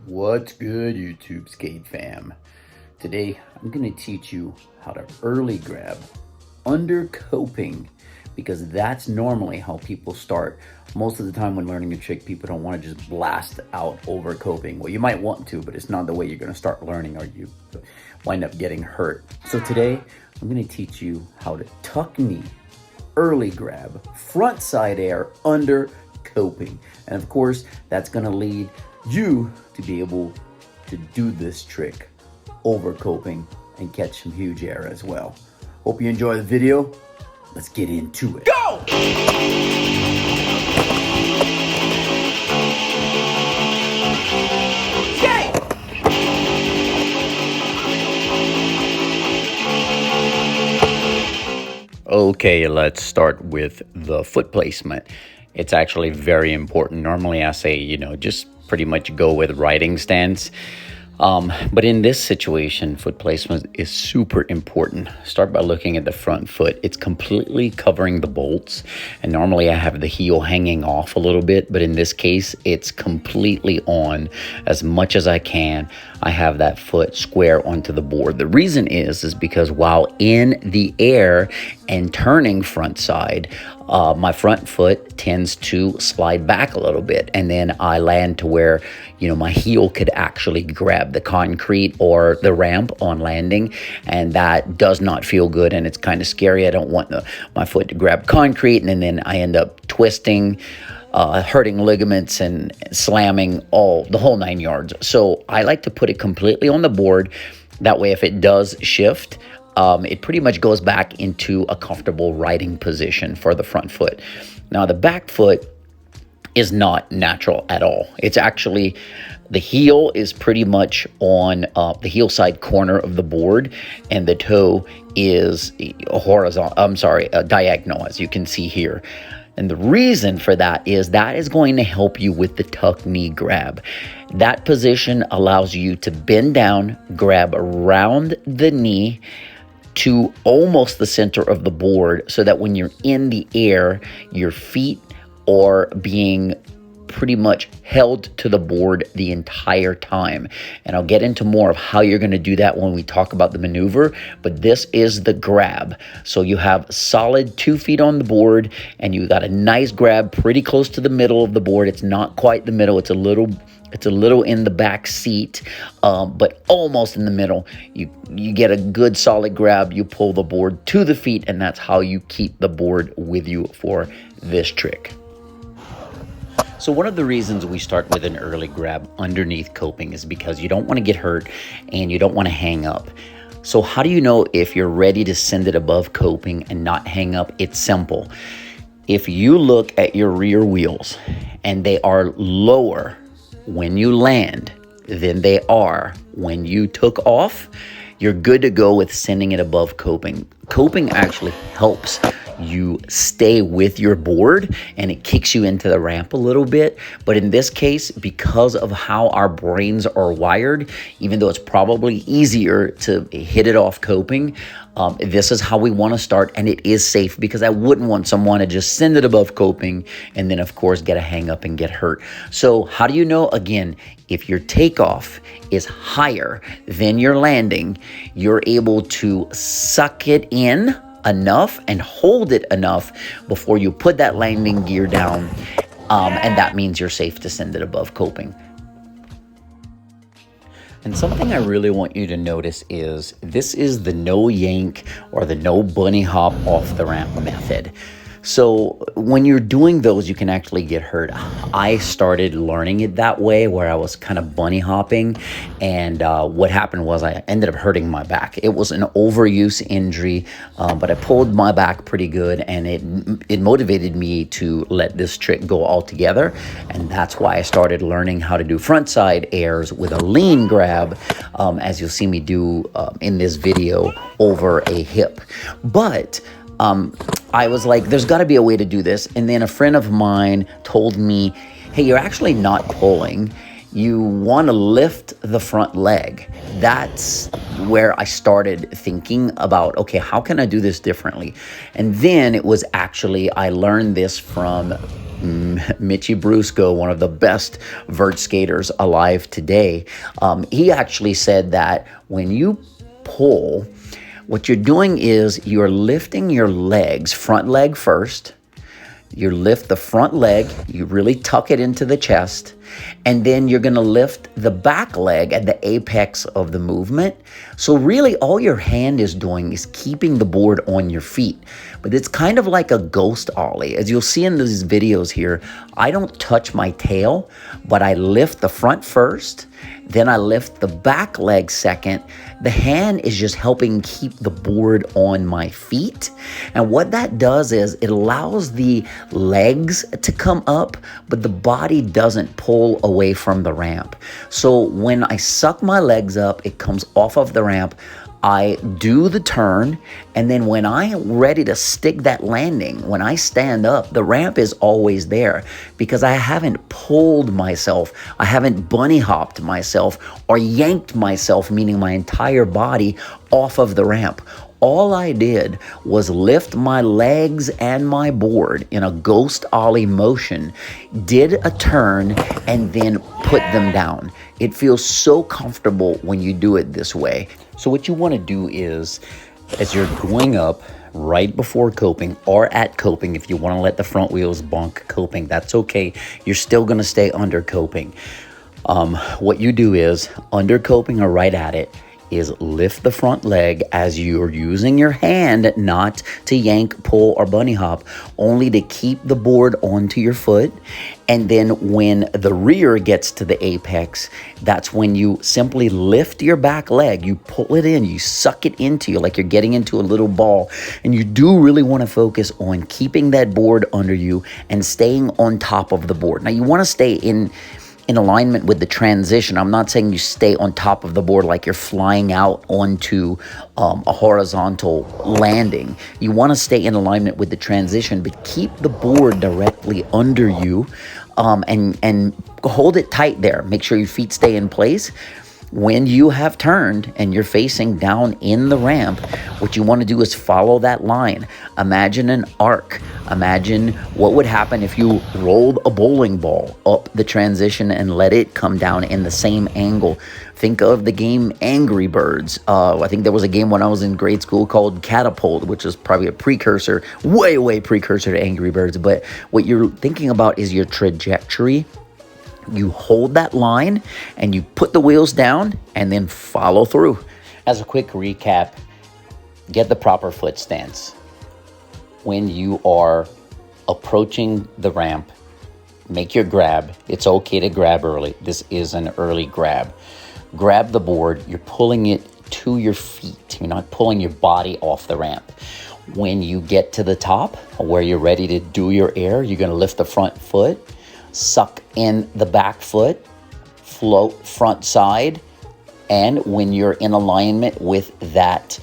What's good, YouTube skate fam? Today I'm going to teach you how to early grab under coping, because that's normally how people start. Most of the time when learning a trick, people don't want to just blast out over coping. Well, you might want to, but it's not the way you're going to start learning, or you wind up getting hurt. So today I'm going to teach you how to tuck knee, early grab, front side air under coping. And of course, that's going to lead you to be able to do this trick over coping and catch some huge air as well. Hope you enjoy the video. Let's get into it. Go! Skate! Okay, let's start with the foot placement. It's actually very important. Normally I say, just pretty much go with riding stance. But in this situation, foot placement is super important. Start by looking at the front foot. It's completely covering the bolts. And normally I have the heel hanging off a little bit, but in this case, it's completely on as much as I can. I have that foot square onto the board. The reason is because while in the air and turning front side, my front foot tends to slide back a little bit, and then I land to where, my heel could actually grab the concrete or the ramp on landing, and that does not feel good, and it's kind of scary. I don't want my foot to grab concrete, and then I end up twisting, hurting ligaments and slamming the whole 9 yards. So I like to put it completely on the board. That way, if it does shift, it pretty much goes back into a comfortable riding position for the front foot. Now, the back foot is not natural at all. It's actually, the heel is pretty much on the heel side corner of the board, and the toe is diagonal, as you can see here. And the reason for that is going to help you with the tuck knee grab. That position allows you to bend down, grab around the knee to almost the center of the board, so that when you're in the air, your feet are being pretty much held to the board the entire time. And I'll get into more of how you're going to do that when we talk about the maneuver, but this is the grab. So you have solid 2 feet on the board, and you got a nice grab pretty close to the middle of the board. It's not quite the middle. It's a little in the back seat, but almost in the middle. You get a good solid grab, you pull the board to the feet, and that's how you keep the board with you for this trick. So one of the reasons we start with an early grab underneath coping is because you don't want to get hurt and you don't want to hang up. So how do you know if you're ready to send it above coping and not hang up? It's simple. If you look at your rear wheels and they are lower when you land than they are when you took off, you're good to go with sending it above coping. Coping actually helps you stay with your board, and it kicks you into the ramp a little bit. But in this case, because of how our brains are wired, even though it's probably easier to hit it off coping, this is how we want to start, and it is safe, because I wouldn't want someone to just send it above coping and then, of course, get a hang up and get hurt. So how do you know? Again, if your takeoff is higher than your landing, you're able to suck it in enough and hold it enough before you put that landing gear down, and that means you're safe to send it above coping. And something I really want you to notice is this is the no yank or the no bunny hop off the ramp method. So when you're doing those, you can actually get hurt. I started learning it that way, where I was kind of bunny hopping, and what happened was I ended up hurting my back. It was an overuse injury, but I pulled my back pretty good, and it motivated me to let this trick go altogether, and that's why I started learning how to do frontside airs with a lean grab, as you'll see me do in this video, over a hip. But I was like, there's got to be a way to do this. And then a friend of mine told me, hey, you're actually not pulling. You want to lift the front leg. That's where I started thinking about, okay, how can I do this differently? And then it was actually, I learned this from Mitchie Brusco, one of the best vert skaters alive today, he actually said that when you pull, what you're doing is you're lifting your legs, front leg first. You lift the front leg, you really tuck it into the chest, and then you're gonna lift the back leg at the apex of the movement. So really all your hand is doing is keeping the board on your feet. But it's kind of like a ghost ollie. As you'll see in these videos here, I don't touch my tail, but I lift the front first, then I lift the back leg second. The hand is just helping keep the board on my feet. And what that does is it allows the legs to come up, but the body doesn't pull away from the ramp. So when I suck my legs up, it comes off of the ramp. I do the turn, and then when I am ready to stick that landing, when I stand up, the ramp is always there because I haven't pulled myself, I haven't bunny hopped myself or yanked myself, meaning my entire body, off of the ramp. All I did was lift my legs and my board in a ghost ollie motion, did a turn, and then put them down. It feels so comfortable when you do it this way. So what you want to do is, as you're going up right before coping or at coping, if you want to let the front wheels bonk coping, that's okay. You're still going to stay under coping. What you do is, under coping or right at it, is lift the front leg as you're using your hand, not to yank, pull, or bunny hop, only to keep the board onto your foot. And then when the rear gets to the apex, that's when you simply lift your back leg, you pull it in, you suck it into you like you're getting into a little ball. And you do really want to focus on keeping that board under you and staying on top of the board. Now you want to stay in alignment with the transition. I'm not saying you stay on top of the board like you're flying out onto a horizontal landing. You want to stay in alignment with the transition, but keep the board directly under you, and hold it tight there. Make sure your feet stay in place. When you have turned and you're facing down in the ramp, what you want to do is follow that line. Imagine an arc. Imagine what would happen if you rolled a bowling ball up the transition and let it come down in the same angle. Think of the game Angry Birds. I think there was a game when I was in grade school called Catapult, which is probably a precursor, way precursor to Angry Birds. But what you're thinking about is your trajectory. You hold that line and you put the wheels down and then follow through. As a quick recap, get the proper foot stance. When you are approaching the ramp, make your grab. It's okay to grab early. This is an early grab. Grab the board. You're pulling it to your feet. You're not pulling your body off the ramp. When you get to the top where you're ready to do your air, you're going to lift the front foot, suck in the back foot, float front side, and when you're in alignment with that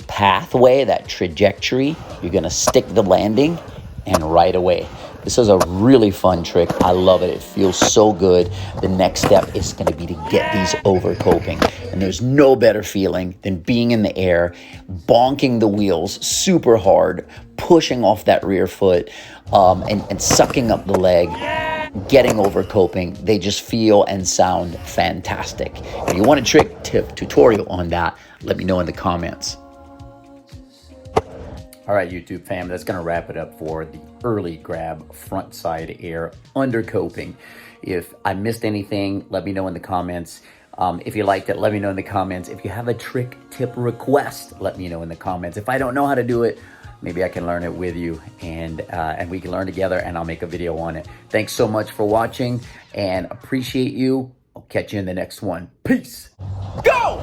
pathway, that trajectory, you're gonna stick the landing and right away. This is a really fun trick. I love it. It feels so good. The next step is gonna be to get these over coping. And there's no better feeling than being in the air, bonking the wheels super hard, pushing off that rear foot, and sucking up the leg, getting over coping. They just feel and sound fantastic. If you want a trick, tip, tutorial on that, let me know in the comments. All right, YouTube fam, that's going to wrap it up for the early grab front side air under coping. If I missed anything, let me know in the comments. If you liked it, let me know in the comments. If you have a trick, tip, request, let me know in the comments. If I don't know how to do it, maybe I can learn it with you, and we can learn together, and I'll make a video on it. Thanks so much for watching, and appreciate you. I'll catch you in the next one. Peace. Go!